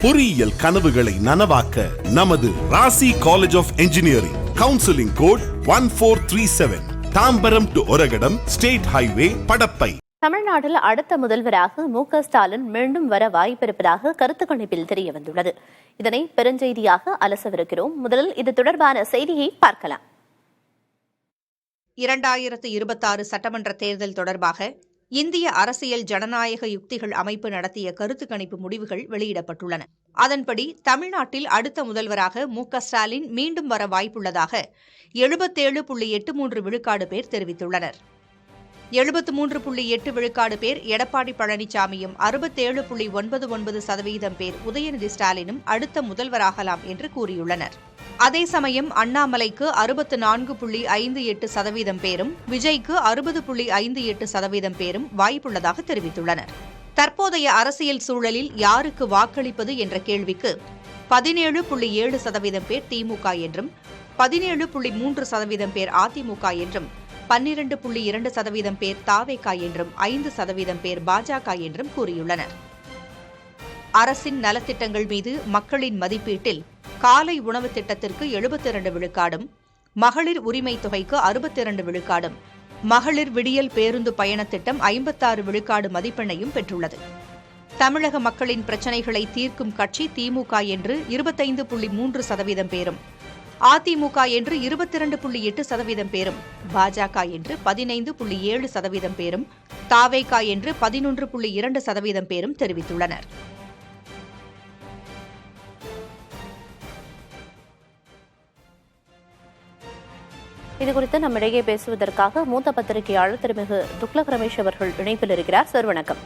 பொறியியல் கனவுகளை நனவாக்க நமது Rasi college of engineering counselling code 1437 Tambaram to Oragadam state highway Padappai. தமிழ்நாட்டில் அடுத்த முதல்வராக மு.க. ஸ்டாலின் மீண்டும் வர வாய்ப்பிருப்பதாக கருத்து கணிப்பில் தெரிய வந்துள்ளது. இதனை பெருஞ்செய்தியாக அலசவிருக்கிறோம். முதலில் இது தொடர்பான செய்தியை பார்க்கலாம். 2026 சட்டமன்ற தேர்தல் தொடர்பாக இந்திய அரசியல் ஜனநாயக யுக்திகள் அமைப்பு நடத்திய கருத்து கணிப்பு முடிவுகள் வெளியிடப்பட்டுள்ளன. அதன்படி தமிழ்நாட்டில் அடுத்த முதல்வராக மு.க. ஸ்டாலின் மீண்டும் வர வாய்ப்புள்ளதாக 77.83 விழுக்காடு பேர் தெரிவித்துள்ளனர். 73.8 விழுக்காடு பேர் எடப்பாடி பழனிசாமியும் 67.99% பேர் உதயநிதி ஸ்டாலினும் அடுத்த முதல்வராகலாம் என்று கூறியுள்ளனர். அதே சமயம் அண்ணாமலைக்கு 64.58% பேரும் விஜய்க்கு 60.58% பேரும் வாய்ப்புள்ளதாக தெரிவித்துள்ளனர். தற்போதைய அரசியல் சூழலில் யாருக்கு வாக்களிப்பது என்ற கேள்விக்கு 17.7% பேர் திமுக என்றும் 17.3% பேர் அதிமுக என்றும் 12.2% பேர் தாவேக என்றும் 5% பேர் பாஜக என்றும் கூறியுள்ளனர். அரசின் நலத்திட்டங்கள் மீது மக்களின் மதிப்பீட்டில் காலை உணவு திட்டத்திற்கு 72 விழுக்காடும், மகளிர் உரிமை தொகைக்கு 62 விழுக்காடும், மகளிர் விடியல் பேருந்து பயண திட்டம் 56 விழுக்காடு மதிப்பெண்ணையும் பெற்றுள்ளது. தமிழக மக்களின் பிரச்சினைகளை தீர்க்கும் கட்சி திமுக என்று 25.3% பேரும், அதிமுக என்று 22.8% பேரும், பாஜக என்று 15.7% பேரும், தாவேக என்று 11.2% பேரும் தெரிவித்துள்ளனர். இதுகுறித்து நம்மிடையே பேசுவதற்காக மூத்த பத்திரிகையாளர் திருமிகு துக்ளக் ரமேஷ் அவர்கள் இணைப்பில் இருக்கிறார். சார் வணக்கம்.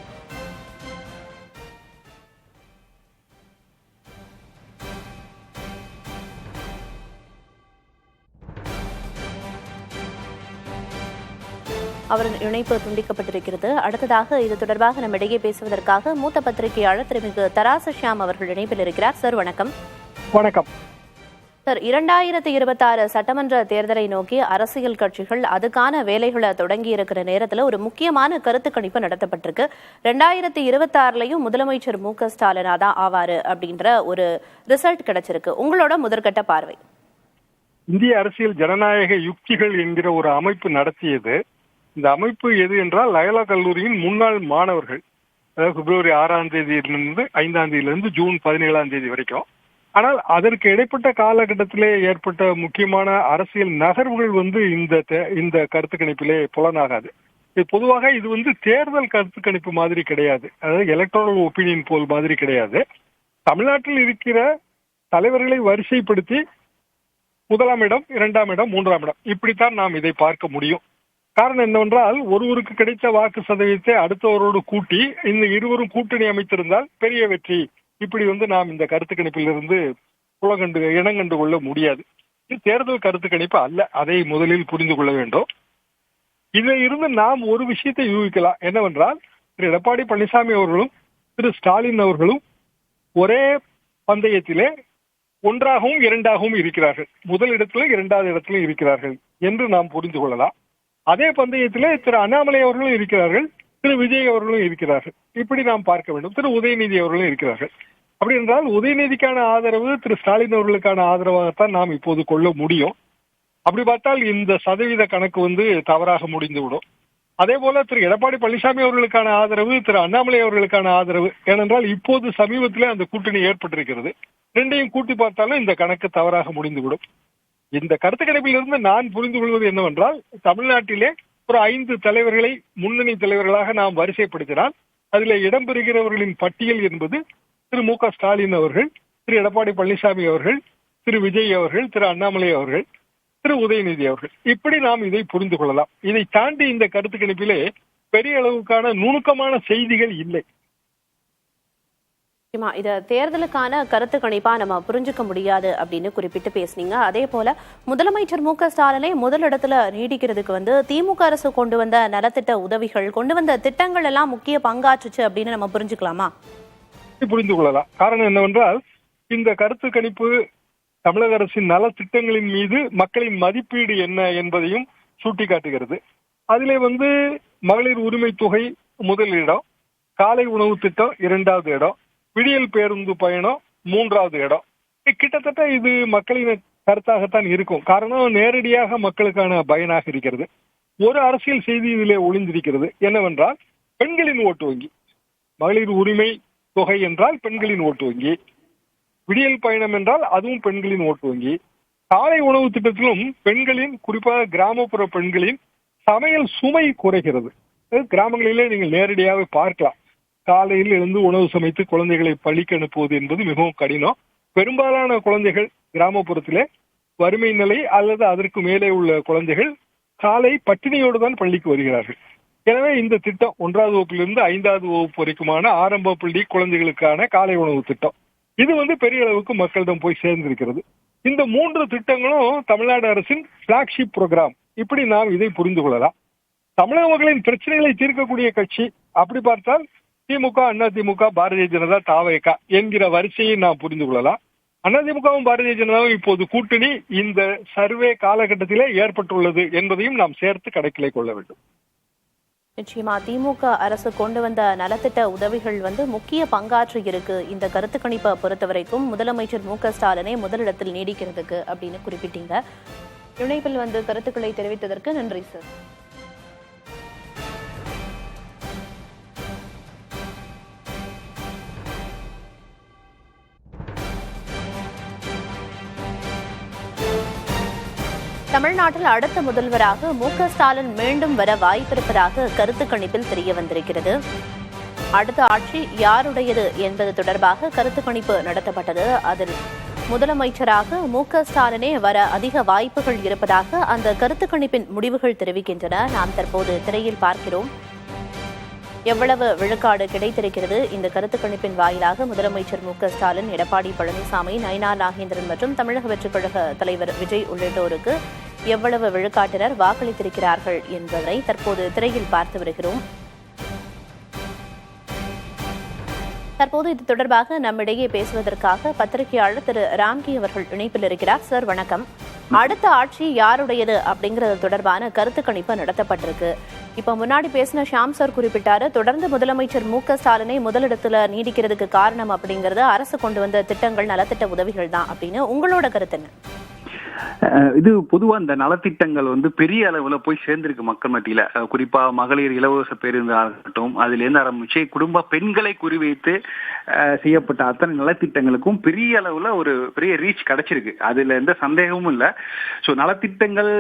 அவரின் இணைப்பு துண்டிக்கப்பட்டிருக்கிறது. அடுத்ததாக இது தொடர்பாக நம்மிடையே பேசுவதற்காக மூத்த பத்திரிகையாளர் திருமிகு தராசு ஷியாம் அவர்கள் இணைப்பில் இருக்கிறார். சார் வணக்கம். வணக்கம் சார், 2026 சட்டமன்ற தேர்தலை நோக்கி அரசியல் கட்சிகள் அதுக்கான வேலைகளை தொடங்கி இருக்கிற நேரத்தில் ஒரு முக்கியமான கருத்து கணிப்பு நடத்தப்பட்டிருக்கு. 2026 முதலமைச்சர் மு.க. ஸ்டாலினா தான் ஆவாரு அப்படின்ற ஒரு ரிசல்ட் கிடைச்சிருக்கு. உங்களோட முதற்கட்ட பார்வை. இந்திய அரசியல் ஜனநாயக யுக்திகள் என்கிற ஒரு அமைப்பு நடத்தியது. இந்த அமைப்பு எது என்றால் லயோலா கல்லூரியின் முன்னாள் மாணவர்கள், அதாவது பிப்ரவரி 6ஆம் தேதியிலிருந்து 5ஆம் தேதியிலிருந்து ஜூன் 17ஆம் தேதி வரைக்கும். ஆனால் அதற்கு இடைப்பட்ட காலகட்டத்திலே ஏற்பட்ட முக்கியமான அரசியல் நகர்வுகள் இந்த கருத்து கணிப்பிலே புலனாகாது. பொதுவாக இது தேர்தல் கருத்து கணிப்பு மாதிரி கிடையாது, அதாவது எலக்ட்ரல் ஒப்பீனியன் போல் மாதிரி கிடையாது. தமிழ்நாட்டில் இருக்கிற தலைவர்களை வரிசைப்படுத்தி 1ஆம் இடம், 2ஆம் இடம், 3ஆம் இடம் இப்படித்தான் நாம் இதை பார்க்க முடியும். காரணம் என்னவென்றால் ஒருவருக்கு கிடைத்த வாக்கு சதவீதத்தை அடுத்தவரோடு கூட்டி இந்த இருவரும் கூட்டணி அமைத்திருந்தால் பெரிய வெற்றி, இப்படி நாம் இந்த கருத்து கணிப்பிலிருந்து இனங்கண்டு கொள்ள முடியாது. இது தேர்தல் கருத்து கணிப்பு அல்ல, அதை முதலில் புரிந்து கொள்ள வேண்டும். இதில் இருந்து நாம் ஒரு விஷயத்தை யூகிக்கலாம். என்னவென்றால் திரு எடப்பாடி பழனிசாமி அவர்களும் திரு ஸ்டாலின் அவர்களும் ஒரே பந்தயத்திலே ஒன்றாகவும் இரண்டாகவும் இருக்கிறார்கள், முதல் இடத்திலும் 2வது இடத்திலும் இருக்கிறார்கள் என்று நாம் புரிந்து கொள்ளலாம். அதே பந்தயத்திலே திரு அண்ணாமலை அவர்களும் இருக்கிறார்கள், திரு விஜய் அவர்களும் இருக்கிறார்கள், இப்படி நாம் பார்க்க வேண்டும். திரு உதயநிதி அவர்களும் இருக்கிறார்கள். அப்படி என்றால் உதயநிதிக்கான ஆதரவு திரு ஸ்டாலின் அவர்களுக்கான ஆதரவாகத்தான் நாம் இப்போது கொள்ள முடியும். அப்படி பார்த்தால் இந்த சதவீத கணக்கு தவறாக முடிந்துவிடும். அதே போல திரு எடப்பாடி பழனிசாமி அவர்களுக்கான ஆதரவு, திரு அண்ணாமலை அவர்களுக்கான ஆதரவு, ஏனென்றால் இப்போது சமீபத்திலே அந்த கூட்டணி ஏற்பட்டிருக்கிறது. ரெண்டையும் கூட்டி பார்த்தாலும் இந்த கணக்கு தவறாக முடிந்துவிடும். இந்த கருத்து கணிப்பிலிருந்து நான் புரிந்து கொள்வது என்னவென்றால் தமிழ்நாட்டிலே ஒரு 5 தலைவர்களை முன்னணி தலைவர்களாக நாம் வரிசைப்படுத்தினால் அதில் இடம்பெறுகிறவர்களின் பட்டியல் என்பது திரு மு.க. ஸ்டாலின் அவர்கள், திரு எடப்பாடி பழனிசாமி அவர்கள், திரு விஜய் அவர்கள், திரு அண்ணாமலை அவர்கள், திரு உதயநிதி அவர்கள், இப்படி நாம் இதை புரிந்து கொள்ளலாம். இதை தாண்டி இந்த கருத்து கணிப்பிலே பெரிய அளவுக்கான நுணுக்கமான செய்திகள் இல்லை. இத தேர்தலுக்கான கருத்து கணிப்பா நம்ம புரிஞ்சுக்க முடியாது அப்படின்னு குறிப்பிட்டு பேசுனீங்க. அதே போல முதலமைச்சர் மு.க. ஸ்டாலினை முதலிடத்துல நீடிக்கிறதுக்கு திமுக அரசு கொண்டு வந்த நலத்திட்ட உதவிகள், கொண்டு வந்த திட்டங்கள் எல்லாம் முக்கிய பங்காற்றுச்சு அப்படின்னு நம்ம புரிஞ்சுக்கலாமா? புரிந்து கொள்ளலாம். காரணம் என்னவென்றால் இந்த கருத்து கணிப்பு தமிழக அரசின் நலத்திட்டங்களின் மீது மக்களின் மதிப்பீடு என்ன என்பதையும் சுட்டிக்காட்டுகிறது. அதிலே மகளிர் உரிமை தொகை முதல் இடம், காலை உணவு திட்டம் 2வது இடம், விடியல் பேருந்து பயணம் மூன்றாவது இடம். கிட்டத்தட்ட இது மக்களின் கருத்தாகத்தான் இருக்கும். காரணம் நேரடியாக மக்களுக்கான பயனாக இருக்கிறது. ஒரு அரசியல் செய்தி இதிலே ஒளிந்திருக்கிறது. என்னவென்றால் பெண்களின் ஓட்டு வங்கி, மகளிர் உரிமை தொகை என்றால் பெண்களின் ஓட்டு வங்கி, விடியல் பயணம் என்றால் அதுவும் பெண்களின் ஓட்டு வங்கி, காலை உணவு திட்டத்திலும் பெண்களின், குறிப்பாக கிராமப்புற பெண்களின் சமையல் சுமை குறைகிறது. கிராமங்களிலே நீங்கள் நேரடியாக பார்க்கலாம். காலையில் எழுந்து உணவு சமைத்து குழந்தைகளை பள்ளிக்கு அனுப்புவது என்பது மிகவும் கடினம். பெரும்பாலான குழந்தைகள் கிராமப்புறத்திலே வறுமை நிலை அல்லது அதற்கு மேலே உள்ள குழந்தைகள் காலை பட்டினியோடு தான் பள்ளிக்கு வருகிறார்கள். எனவே இந்த திட்டம் 1வது வகுப்பிலிருந்து 5வது வகுப்பு வரைக்குமான ஆரம்ப பள்ளி குழந்தைகளுக்கான காலை உணவு திட்டம், இது பெரிய அளவுக்கு மக்களிடம் போய் சேர்ந்திருக்கிறது. இந்த 3 திட்டங்களும் தமிழ்நாடு அரசின் பிளாக்ஷிப் புரோகிராம். இப்படி நாம் இதை புரிந்து கொள்ளலாம். தமிழக மக்களின் பிரச்சனைகளை தீர்க்கக்கூடிய கட்சி அப்படி பார்த்தால் திமுக, அதிமுக, பாரதிய ஜனதா, தாவேகா என்கிற வரிசையை நாம் புரிந்து கொள்ளலாம். அதிமுகவும் பாரதிய ஜனதாவும் இப்போது கூட்டணி இந்த சர்வே காலகட்டத்திலே ஏற்பட்டுள்ளது என்பதையும் நாம் சேர்த்து கணக்கிலே கொள்ள வேண்டும். நிச்சயமா திமுக அரசு கொண்டு வந்த நலத்திட்ட உதவிகள் முக்கிய பங்காற்றி இருக்கு. இந்த கருத்து கணிப்பை பொறுத்த வரைக்கும் முதலமைச்சர் மு க ஸ்டாலினே முதலிடத்தில் நீடிக்கிறதுக்கு அப்படின்னு குறிப்பிட்டீங்க. இணைப்பில் கருத்துக்களை தெரிவித்ததற்கு நன்றி சார். தமிழ்நாட்டில் அடுத்த முதல்வராக மு க ஸ்டாலின் மீண்டும் வர வாய்ப்பிருப்பதாக கருத்து கணிப்பில் தெரிய வந்திருக்கிறது. அடுத்த ஆட்சி யாருடையது என்பது தொடர்பாக கருத்து கணிப்பு நடத்தப்பட்டது. அதில் முதலமைச்சராக மு க ஸ்டாலினே வர அதிக வாய்ப்புகள் இருப்பதாக அந்த கருத்து கணிப்பின் முடிவுகள் தெரிவிக்கின்றன. நாம் தற்போது திரையில் பார்க்கிறோம். எவ்வளவு விழுக்காடு கிடைத்திருக்கிறது இந்த கருத்து கணிப்பின் வாயிலாக முதலமைச்சர் மு க ஸ்டாலின், எடப்பாடி பழனிசாமி, நயினார் நாகேந்திரன் மற்றும் தமிழக வெற்றிக் கழக தலைவர் விஜய் உள்ளிட்டோருக்கு எவ்வளவு விழுக்காட்டினர் வாக்களித்திருக்கிறார்கள் என்பதை தற்போது திரையில் பார்த்து வருகிறோம். தற்போது இது தொடர்பாக நம்மிடையே பேசுவதற்காக பத்திரிகையாளர் திரு ராம்கி அவர்கள் இணைப்பில் இருக்கிறார். சார் வணக்கம். அடுத்த ஆட்சி யாருடையது அப்படிங்கிறது தொடர்பான கருத்து கணிப்பு நடத்தப்பட்டிருக்கு. இப்ப முன்னாடி பேசின ஷாம் சார் குறிப்பிட்டாரு, தொடர்ந்து முதலமைச்சர் மு க ஸ்டாலினை முதலிடத்துல நீடிக்கிறதுக்கு காரணம் அப்படிங்கறது அரசு கொண்டு வந்த திட்டங்கள், நலத்திட்ட உதவிகள் தான் அப்படின்னு. உங்களோட கருத்து என்ன? இது பொதுவா இந்த நலத்திட்டங்கள் பெரிய அளவுல போய் சேர்ந்திருக்கு மக்கள் மத்தியில. குறிப்பா மகளிர் இலவச பேருந்து ஆகட்டும், அதுல இருந்து ஆரம்பிச்சு குடும்ப பெண்களை குறிவைத்து செய்யப்பட்ட அத்தனை நலத்திட்டங்களுக்கும் பெரிய அளவுல ஒரு பெரிய ரீச் கிடைச்சிருக்கு. அதுல எந்த சந்தேகமும் இல்ல. சோ நலத்திட்டங்கள்,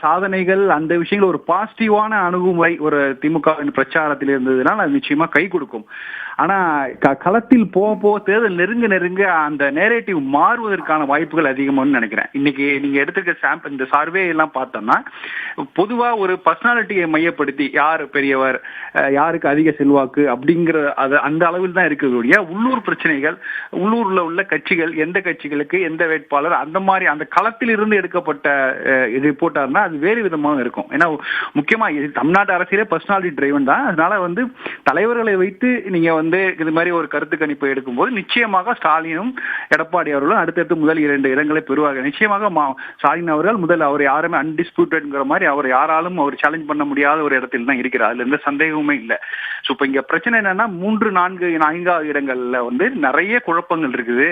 சாதனைகள், அந்த விஷயங்கள் ஒரு பாசிட்டிவான அணுகுமுறை ஒரு திமுக பிரச்சாரத்தில் இருந்ததுனால் அது நிச்சயமா கை கொடுக்கும். ஆனா களத்தில் போக தேர்தல் நெருங்க அந்த நேரேட்டிவ் மாறுவதற்கான வாய்ப்புகள் அதிகமானு நினைக்கிறேன். இன்னைக்கு நீங்க எடுத்துக்க இந்த சர்வே எல்லாம் பார்த்தோம்னா பொதுவா ஒரு பர்சனாலிட்டியை மையப்படுத்தி யார் பெரியவர், யாருக்கு அதிக செல்வாக்கு அப்படிங்கிற அந்த அளவில் தான் இருக்கக்கூடிய உள்ளூர் பிரச்சனைகள், உள்ளூர்ல உள்ள கட்சிகள், எந்த கட்சிகளுக்கு எந்த வேட்பாளர், அந்த மாதிரி அந்த களத்தில் இருந்து எடுக்கப்பட்ட ரிப்போர்ட்டார்னா அது வேறு விதமாக இருக்கும். ஏன்னா முக்கியமா தமிழ்நாட்டு அரசியலே பர்சனாலிட்டி டிரைவன் தான். அதனால தலைவர்களை வைத்து நீங்க இது மாதிரி ஒரு கருத்து கணிப்பு எடுக்கும்போது நிச்சயமாக ஸ்டாலினும் எடப்பாடி அவர்களும் அடுத்தடுத்து முதல் 2 இடங்களை பெறுவார்கள். நிச்சயமாக ஸ்டாலின் அவர்கள் அவர் யாருமே அன்டிஸ்பியூட்டட்ங்கிற மாதிரி அவர் யாராலும் சேலஞ்ச் பண்ண முடியாத ஒரு இடத்தில் தான் இருக்கிறார். அதுல எந்த சந்தேகமுமே இல்லை. சோ இப்ப இங்க பிரச்சனை என்னன்னா 3, 4, 5வது இடங்கள்ல நிறைய குழப்பங்கள் இருக்குது.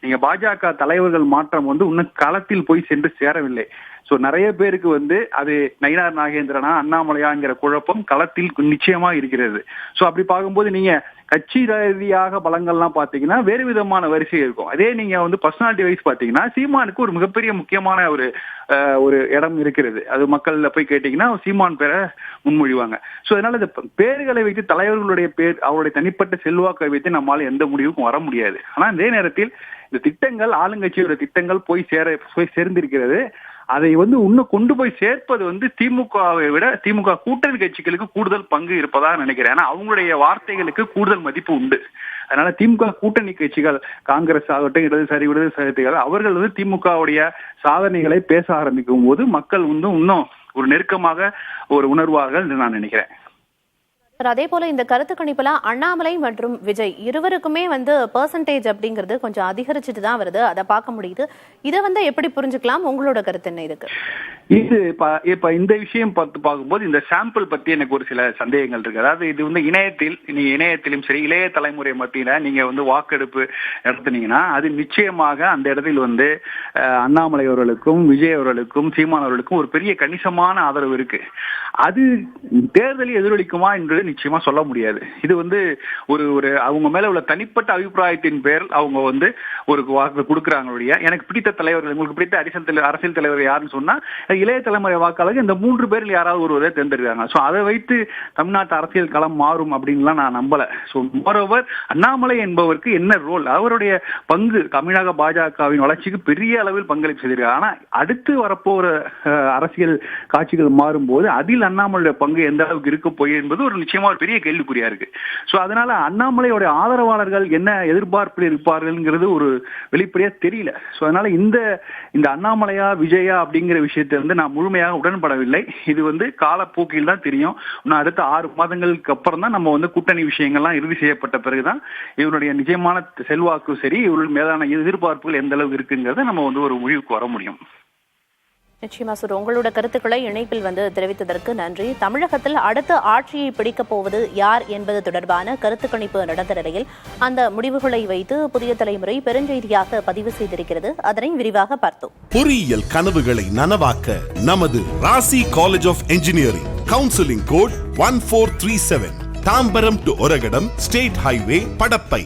நீங்க பாஜக தலைவர்கள் மாற்றம் இன்னும் களத்தில் போய் சென்று சேரவில்லை. சோ நிறைய பேருக்கு அது நயினார் நாகேந்திரனா அண்ணாமலையாங்கிற குழப்பம் களத்தில் நிச்சயமா இருக்கிறது. சோ அப்படி பார்க்கும்போது நீங்க கட்சி ரீதியாக பலங்கள்லாம் பாத்தீங்கன்னா வேறு விதமான வரிசை இருக்கும். அதே நீங்க பர்சனாலிட்டி வைஸ் பாத்தீங்கன்னா சீமானுக்கு ஒரு மிகப்பெரிய முக்கியமான ஒரு இடம் இருக்கிறது. அது மக்கள்ல போய் கேட்டீங்கன்னா சீமான் பேரை முன்மொழிவாங்க. சோ அதனால இந்த பேர்களை வைத்து தலைவர்களுடைய பேர், அவருடைய தனிப்பட்ட செல்வாக்கை வைத்து நம்மளால எந்த முடிவுக்கும் வர முடியாது. ஆனா அதே நேரத்தில் இந்த திட்டங்கள், ஆளுங்கட்சியோட திட்டங்கள் போய் சேர்ந்திருக்கிறது. அதை இன்னும் கொண்டு போய் சேர்ப்பது திமுகவை விட திமுக கூட்டணி கட்சிகளுக்கு கூடுதல் பங்கு இருப்பதாக நினைக்கிறேன். ஏன்னா அவங்களுடைய வார்த்தைகளுக்கு கூடுதல் மதிப்பு உண்டு. அதனால திமுக கூட்டணி கட்சிகள், காங்கிரஸ் ஆகட்டும், இடதுசாரிகள், அவர்கள் திமுகவுடைய சாதனைகளை பேச ஆரம்பிக்கும் போது மக்கள் இன்னும் ஒரு நெருக்கமாக ஒரு உணர்வார்கள் என்று நான் நினைக்கிறேன். சார், அதே போல இந்த கருத்து கணிப்புலாம் அண்ணாமலை மற்றும் விஜய் இருவருக்குமே பெர்சன்டேஜ் அப்படிங்கிறது கொஞ்சம் அதிகரிச்சுட்டு தான் வருது, அதை பார்க்க முடியுது. இதை எப்படி புரிஞ்சுக்கலாம்? உங்களோட கருத்து என்ன இருக்கு? இது இப்ப இந்த விஷயம் பார்க்கும்போது இந்த சாம்பிள் பத்தி எனக்கு ஒரு சில சந்தேகங்கள் இருக்கு. அதாவது இது இணையத்திலும் சரி, இளைய தலைமுறை மத்தியில நீங்க வாக்கெடுப்பு நடத்துனீங்கன்னா அது நிச்சயமாக அந்த இடத்தில் அண்ணாமலை அவர்களுக்கும் விஜய் அவர்களுக்கும் சீமான் அவர்களுக்கும் ஒரு பெரிய கணிசமான ஆதரவு இருக்கு. அது தேர்தலில் எதிரொலிக்குமா என்று நிச்சயமா சொல்ல முடியாது. இது ஒரு அவங்க மேல உள்ள தனிப்பட்ட அபிப்பிராயத்தின் பேர் அவங்க ஒரு வாக்கு கொடுக்குறாங்க. எனக்கு பிடித்த தலைவர்கள், உங்களுக்கு பிடித்த அரசியல் தலைவர் யாருன்னு சொன்னா இளைய தலைமுறை வாக்காளர்கள் இந்த 3 பேரில் யாராவது ஒருவரை தேர்ந்தெடுக்கிறாங்க. ஸோ அதை வைத்து தமிழ்நாட்டு அரசியல் களம் மாறும் அப்படின்லாம் நான் நம்பல. ஸோ மோரோவர் அண்ணாமலை என்பவருக்கு என்ன ரோல், அவருடைய பங்கு தமிழக பாஜகவின் வளர்ச்சிக்கு பெரிய அளவில் பங்களிப்பு செய்திருக்காங்க. ஆனா அடுத்து வரப்போற அரசியல் காட்சிகள் மாறும்போது அதில் அண்ணாமலையுடைய பங்கு எந்த அளவுக்கு இருக்க போய் என்பது ஒரு நிச்சயமா ஒரு பெரிய கேள்விக்குறியா இருக்கு. ஸோ அதனால அண்ணாமலையோட ஆதரவாளர்கள் என்ன எதிர்பார்ப்பில் இருப்பார்கள்ங்கிறது ஒரு வெளிப்படையா தெரியல. ஸோ அதனால இந்த அண்ணாமலையா விஜயா அப்படிங்கிற விஷயத்தை நான் முழுமையாக உடன்படவில்லை. இது காலப்போக்கில் தான் தெரியும். அடுத்த 6 மாதங்களுக்கு அப்புறம் தான் நம்ம கூட்டணி விஷயங்கள்லாம் இறுதி செய்யப்பட்ட பிறகுதான் இவருடைய நிஜமான செல்வாக்கு சரி, இவர்கள் மேலான எதிர்பார்ப்புகள் எந்த அளவுக்கு இருக்குங்கிறத நம்ம ஒரு முடிவுக்கு வர முடியும். நிச்சயமா சார், உங்களோட கருத்துக்களை இணைப்பில் தெரிவித்ததற்கு நன்றி. தமிழகத்தில் அடுத்த ஆட்சியை பிடிக்கப் போவது யார் என்பது தொடர்பான கருத்து கணிப்பு நடந்த நிலையில் அந்த முடிவுகளை வைத்து புதிய தலைமுறை பெருஞ்செய்தியாக பதிவு செய்திருக்கிறது. அதனை விரிவாக பார்த்தோம். பொறியியல் கனவுகளை நனவாக்க நமது Rasi college of engineering counselling code 1437 Tambaram to Oragadam state highway Padappai.